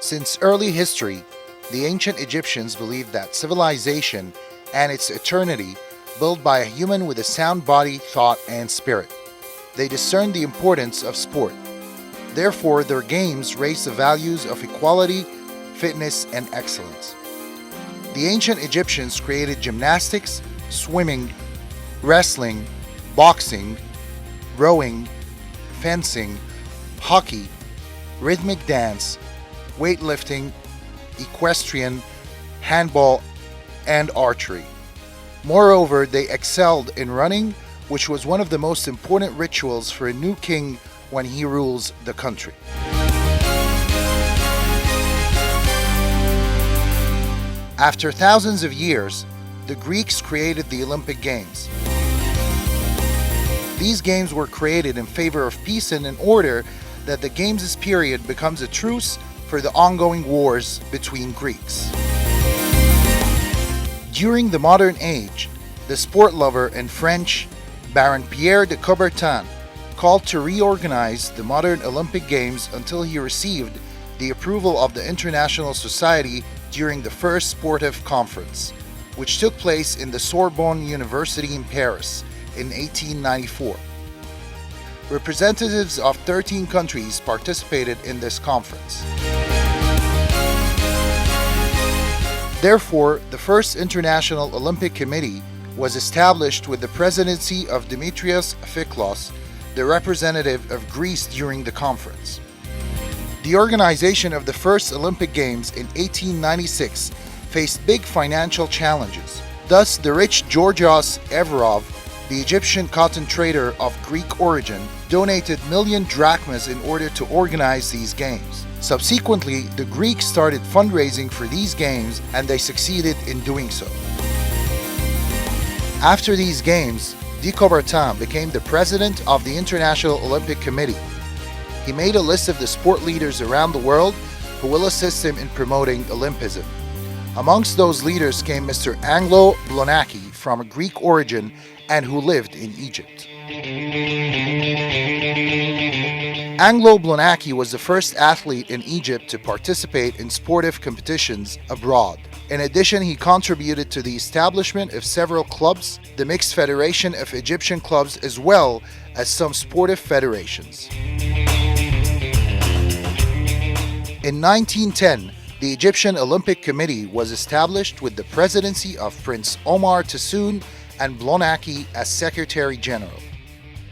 Since early history, the ancient Egyptians believed that civilization and its eternity built by a human with a sound body, thought, and spirit. They discerned the importance of sport. Therefore, their games raised the values of equality, fitness, and excellence. The ancient Egyptians created gymnastics, swimming, wrestling, boxing, rowing, fencing, hockey, rhythmic dance, weightlifting, equestrian, handball, and archery. Moreover, they excelled in running, which was one of the most important rituals for a new king when he rules the country. After thousands of years, the Greeks created the Olympic Games. These games were created in favor of peace and in order that the Games' period becomes a truce for the ongoing wars between Greeks. During the modern age, the sport lover and French Baron Pierre de Coubertin called to reorganize the modern Olympic Games until he received the approval of the International Society during the first sportive conference, which took place in the Sorbonne University in Paris in 1894. Representatives of 13 countries participated in this conference. Therefore, the first International Olympic Committee was established with the presidency of Demetrios Fiklos, the representative of Greece during the conference. The organization of the first Olympic Games in 1896 faced big financial challenges. Thus, the rich Georgios Everov, the Egyptian cotton trader of Greek origin, donated million drachmas in order to organize these games. Subsequently, the Greeks started fundraising for these games and they succeeded in doing so. After these games, de Coubertin became the president of the International Olympic Committee. He made a list of the sport leaders around the world who will assist him in promoting Olympism. Amongst those leaders came Mr. Anglo Blonaki from a Greek origin and who lived in Egypt. Anglo Blonaki was the first athlete in Egypt to participate in sportive competitions abroad. In addition, he contributed to the establishment of several clubs, the Mixed Federation of Egyptian Clubs, as well as some sportive federations. In 1910, the Egyptian Olympic Committee was established with the presidency of Prince Omar Tassoun and Blonaki as Secretary General.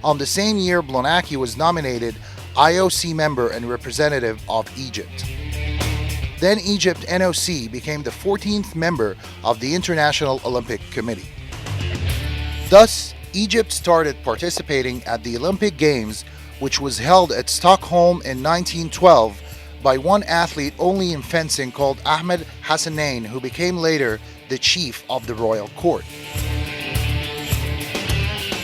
On the same year, Blonaki was nominated IOC member and representative of Egypt. Then Egypt NOC became the 14th member of the International Olympic Committee. Thus, Egypt started participating at the Olympic Games, which was held at Stockholm in 1912 by one athlete only in fencing called Ahmed Hassanein, who became later the chief of the royal court.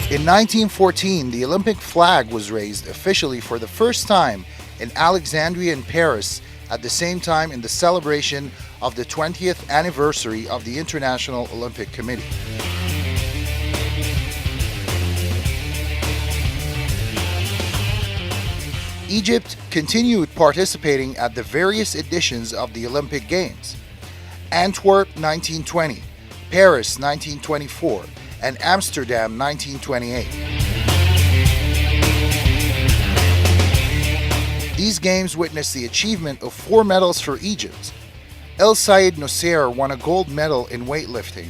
In 1914, the Olympic flag was raised officially for the first time in Alexandria and Paris, at the same time in the celebration of the 20th anniversary of the International Olympic Committee. Egypt continued participating at the various editions of the Olympic Games: Antwerp 1920, Paris 1924, and Amsterdam 1928. These games witnessed the achievement of 4 medals for Egypt. El Sayed Nosser won a gold medal in weightlifting.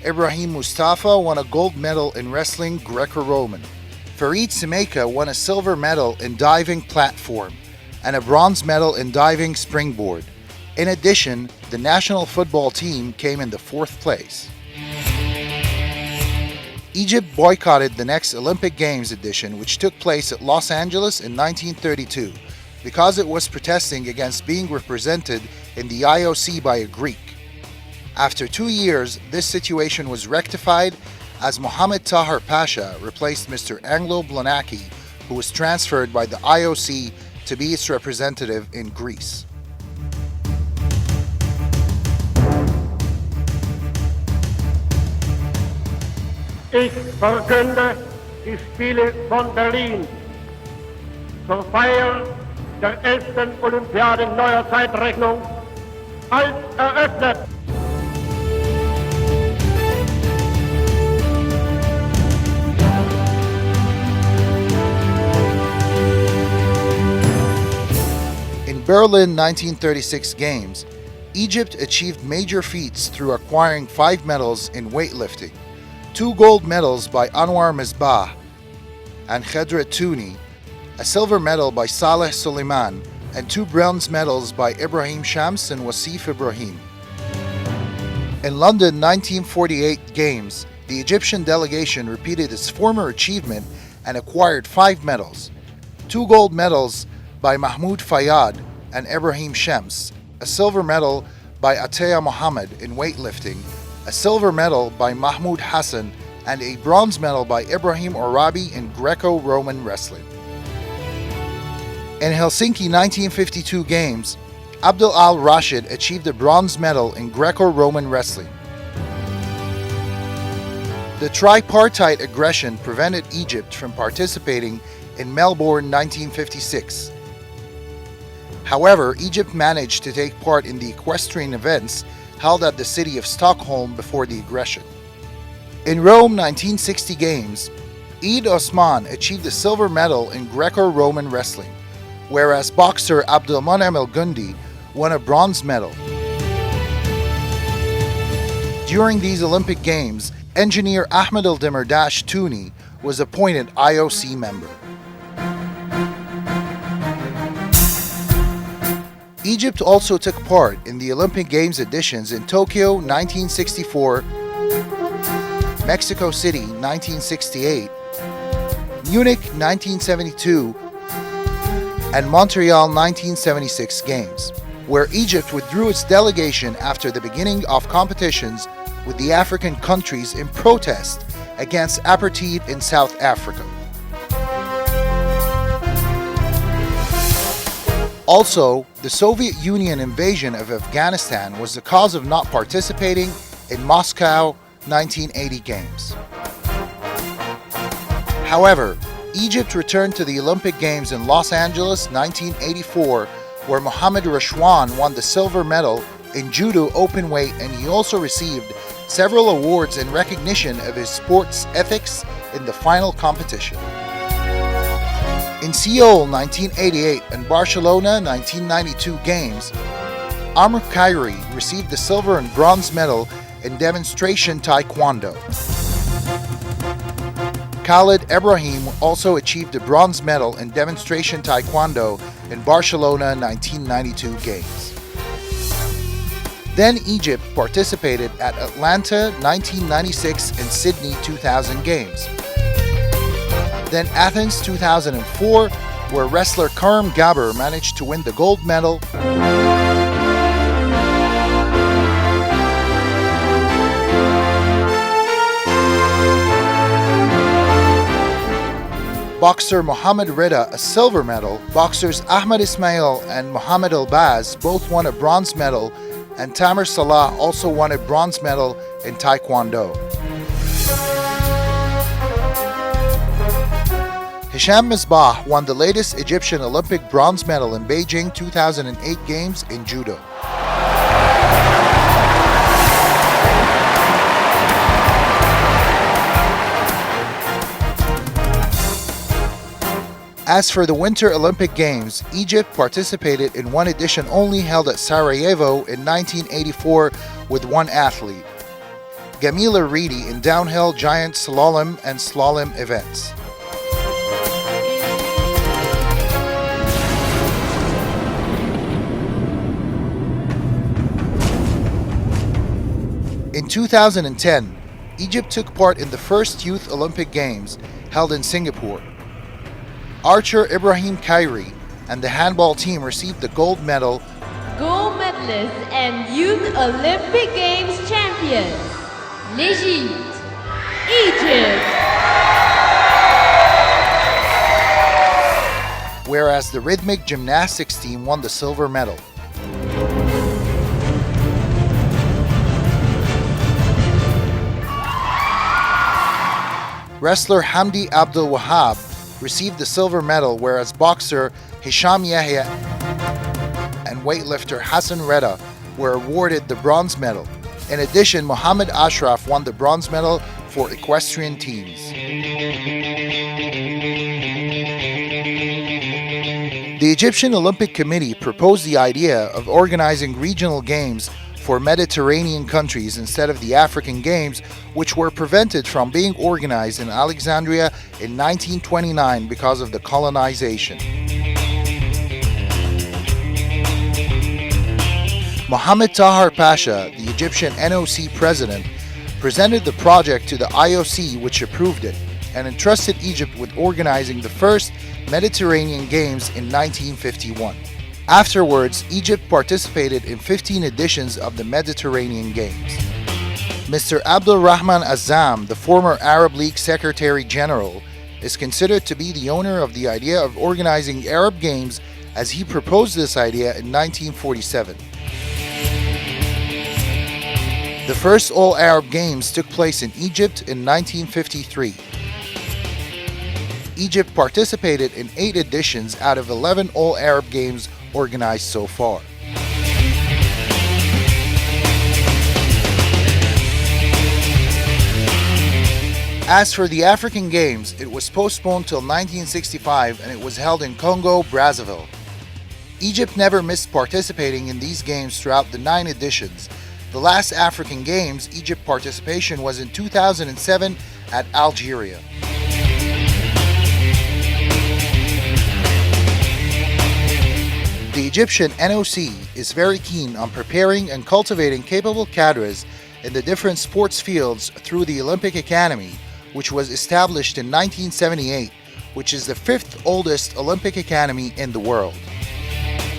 Ibrahim Mustafa won a gold medal in wrestling Greco-Roman. Farid Semeka won a silver medal in diving platform and a bronze medal in diving springboard. In addition, the national football team came in the 4th place. Egypt boycotted the next Olympic Games edition, which took place at Los Angeles in 1932, because it was protesting against being represented in the IOC by a Greek. After 2 years, this situation was rectified as Mohammed Tahir Pasha replaced Mr. Anglo Blonaki, who was transferred by the IOC to be its representative in Greece. Ich verkünde die Spiele von Berlin zur Feier der 11. Olympiade neuer Zeitrechnung als eröffnet. In Berlin 1936 Games, Egypt achieved major feats through acquiring 5 medals in weightlifting, 2 gold medals by Anwar Misbah and Khedra Touni, a silver medal by Saleh Suleiman, and 2 bronze medals by Ibrahim Shams and Wasif Ibrahim. In London 1948 Games, the Egyptian delegation repeated its former achievement and acquired 5 medals, 2 gold medals by Mahmoud Fayyad and Ibrahim Shams, a silver medal by Ataya Mohammed in weightlifting, a silver medal by Mahmoud Hassan, and a bronze medal by Ibrahim Orabi in Greco-Roman wrestling. In Helsinki 1952 Games, Abdul al-Rashid achieved a bronze medal in Greco-Roman wrestling. The tripartite aggression prevented Egypt from participating in Melbourne 1956. However, Egypt managed to take part in the equestrian events held at the city of Stockholm before the aggression. In Rome 1960 Games, Eid Osman achieved a silver medal in Greco-Roman wrestling, whereas boxer Abdulmunem El-Gundi won a bronze medal. During these Olympic Games, engineer Ahmed El-Demirdash Touni was appointed IOC member. Egypt also took part in the Olympic Games editions in Tokyo 1964, Mexico City 1968, Munich 1972, and Montreal 1976 Games, where Egypt withdrew its delegation after the beginning of competitions with the African countries in protest against apartheid in South Africa. Also, the Soviet Union invasion of Afghanistan was the cause of not participating in Moscow 1980 Games. However, Egypt returned to the Olympic Games in Los Angeles 1984, where Mohamed Rashwan won the silver medal in judo open weight, and he also received several awards in recognition of his sports ethics in the final competition. In Seoul 1988 and Barcelona 1992 Games, Amr Khairi received the silver and bronze medal in demonstration taekwondo. Khalid Ibrahim also achieved a bronze medal in demonstration taekwondo in Barcelona 1992 Games. Then Egypt participated at Atlanta 1996 and Sydney 2000 Games. Then Athens 2004, where wrestler Karim Gabber managed to win the gold medal. Boxer Mohamed Rida a silver medal, boxers Ahmed Ismail and Mohamed El-Baz both won a bronze medal, and Tamer Salah also won a bronze medal in Taekwondo. Hisham Misbah won the latest Egyptian Olympic bronze medal in Beijing 2008 Games in judo. As for the Winter Olympic Games, Egypt participated in one edition only, held at Sarajevo in 1984 with one athlete, Gamila Reedy, in downhill, giant slalom and slalom events. In 2010, Egypt took part in the first Youth Olympic Games held in Singapore. Archer Ibrahim Khairi and the handball team received the gold medal. Gold medalist and Youth Olympic Games champions, l'Égypte, Egypt. Whereas the rhythmic gymnastics team won the silver medal. Wrestler Hamdi Abdul Wahab received the silver medal, whereas boxer Hisham Yahya and weightlifter Hassan Reda were awarded the bronze medal. In addition, Muhammad Ashraf won the bronze medal for equestrian teams. The Egyptian Olympic Committee proposed the idea of organizing regional games for Mediterranean countries instead of the African Games, which were prevented from being organized in Alexandria in 1929 because of the colonization. Mohammed Tahar Pasha, the Egyptian NOC president, presented the project to the IOC, which approved it, and entrusted Egypt with organizing the first Mediterranean Games in 1951. Afterwards, Egypt participated in 15 editions of the Mediterranean Games. Mr. Abdul Rahman Azzam, the former Arab League Secretary General, is considered to be the owner of the idea of organizing Arab Games, as he proposed this idea in 1947. The first All-Arab Games took place in Egypt in 1953. Egypt participated in 8 editions out of 11 All-Arab Games organized so far. As for the African Games, it was postponed till 1965 and it was held in Congo, Brazzaville. Egypt never missed participating in these games throughout the 9 editions. The last African Games, Egypt participation was in 2007 at Algeria. The Egyptian NOC is very keen on preparing and cultivating capable cadres in the different sports fields through the Olympic Academy, which was established in 1978, which is the 5th oldest Olympic Academy in the world.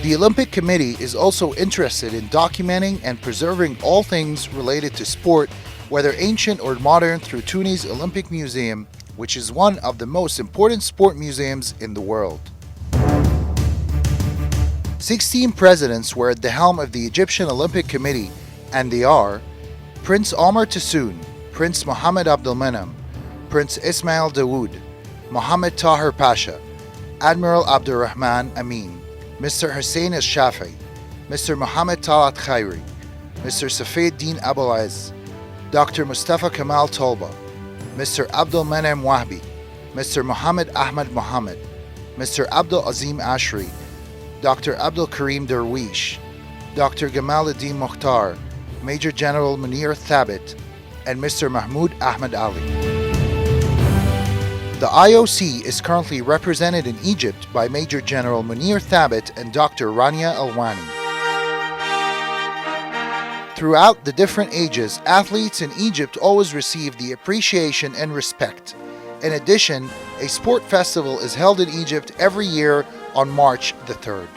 The Olympic Committee is also interested in documenting and preserving all things related to sport, whether ancient or modern, through Tunis Olympic Museum, which is one of the most important sport museums in the world. 16 presidents were at the helm of the Egyptian Olympic Committee, and they are Prince Omar Tassoun, Prince Mohammed Abdelmenem, Prince Ismail Dawood, Mohammed Tahir Pasha, Admiral Abdurrahman Amin, Mr. Hussein Al-Shafi, Mr. Mohammed Talat Khairi, Mr. Safed Din Abouaz, Dr. Mustafa Kamal Tolba, Mr. Abdul Menem Wahbi, Mr. Mohammed Ahmed Mohammed, Mr. Abdul Azim Ashri, Dr. Abdul Karim Darwish, Dr. Gamaluddin Mokhtar, Major General Munir Thabit, and Mr. Mahmoud Ahmed Ali. The IOC is currently represented in Egypt by Major General Munir Thabit and Dr. Rania Alwani. Throughout the different ages, athletes in Egypt always receive the appreciation and respect. In addition, a sport festival is held in Egypt every year on March the 3rd.